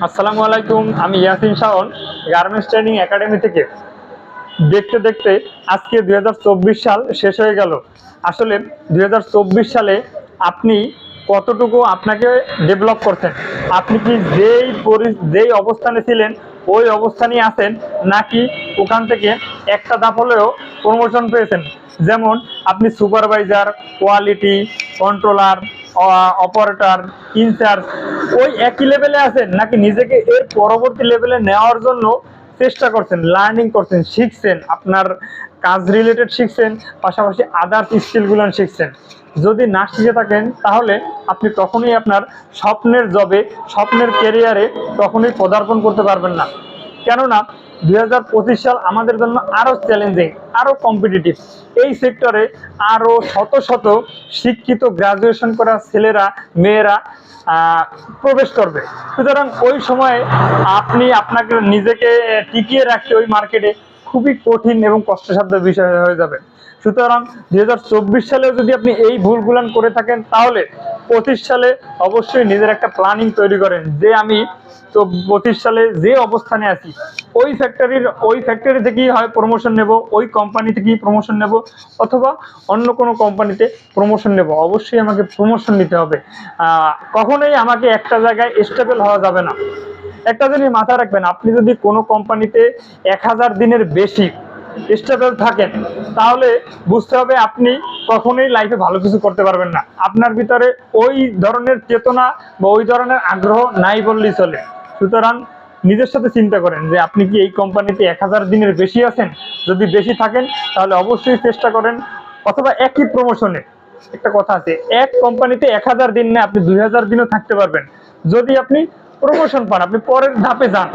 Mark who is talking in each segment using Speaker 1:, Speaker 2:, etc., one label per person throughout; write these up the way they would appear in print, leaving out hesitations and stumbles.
Speaker 1: আসসালামু আলাইকুম। আমি Yasin Shaon garments training academy থেকে। দেখতে দেখতে আজকে 2024 সাল শেষ হয়ে গেল। আসলে 2024 সালে আপনি কতটুকু আপনাকে ডেভেলপ করছেন, আপনি কি যেই অবস্থানে ছিলেন ওই অবস্থানেই আছেন, নাকি ওখান থেকে একটা ধাপ হলেও প্রমোশন পেয়েছেন? যেমন আপনি supervisor, quality controller, operator, incharge ওই একই লেভেলে আছেন, নাকি নিজেকে এর পরবর্তী লেভেলে নেওয়ার জন্য চেষ্টা করছেন, লার্নিং করছেন, শিখছেন, আপনার কাজ রিলেটেড শিখছেন, পাশাপাশি আদার্স স্কিলগুলো শিখছেন? যদি না শিখে থাকেন তাহলে আপনি কখনোই আপনার স্বপ্নের জবে, স্বপ্নের ক্যারিয়ারে কখনোই পদার্পণ করতে পারবেন না। কেননা 2025 সাল আমাদের জন্য আরও চ্যালেঞ্জিং, আরও কম্পিটিটিভ। এই সেক্টরে আরও শত শত শিক্ষিত গ্রাজুয়েশন করা ছেলেরা, মেয়েরা প্রবেশ করবে। সুতরাং ওই সময়ে আপনাকে নিজেকে টিকিয়ে রাখতে ওই মার্কেটে খুবই কঠিন এবং কষ্টসাধ্য বিষয় হয়ে যাবে। সুতরাং 2024 সালেও যদি আপনি এই ভুলগুলান করে থাকেন, তাহলে 25 সালে অবশ্যই নিজের একটা প্ল্যানিং তৈরি করেন যে আমি তো 25 সালে যে অবস্থানে আছি ওই ফ্যাক্টরি থেকেই হয় প্রমোশন নেব, ওই কোম্পানি থেকেই প্রমোশন নেব, অথবা অন্য কোনো কোম্পানিতে প্রমোশন নেব। অবশ্যই আমাকে প্রমোশন নিতে হবে। কখনোই আমাকে একটা জায়গায় স্টেবল হওয়া যাবে না। একটা জিনিস মাথায় রাখবেন, আপনি যদি কোনো কোম্পানিতে 1000 দিনের বেশি স্টেবল থাকেন, তাহলে বুঝতে হবে আপনি কখনোই লাইফে ভালো কিছু করতে পারবেন না। আপনার ভিতরে ওই ধরনের চেতনা বা ওই ধরনের আগ্রহ নাই বললেই চলে। সুতরাং নিজের সাথে চিন্তা করেন যে আপনি কি এই কোম্পানিতে 1000 দিনের বেশি আছেন। যদি বেশি থাকেন তাহলে অবশ্যই চেষ্টা করেন, অথবা একই প্রমোশনে, একটা কথা আছে, এক কোম্পানিতে 1000 দিন না, আপনি 2000 দিনও থাকতে পারবেন। যদি আপনি প্রমোশন পান, আপনি পরের ধাপে যান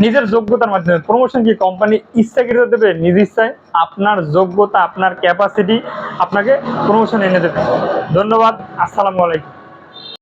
Speaker 1: নিজের যোগ্যতার মাধ্যমে। প্রমোশন কি কোম্পানি ইচ্ছাকৃত দেবে? নিজ ইচ্ছায় আপনার যোগ্যতা, আপনার ক্যাপাসিটি আপনাকে প্রমোশন এনে দেবে। ধন্যবাদ। আসসালামু আলাইকুম।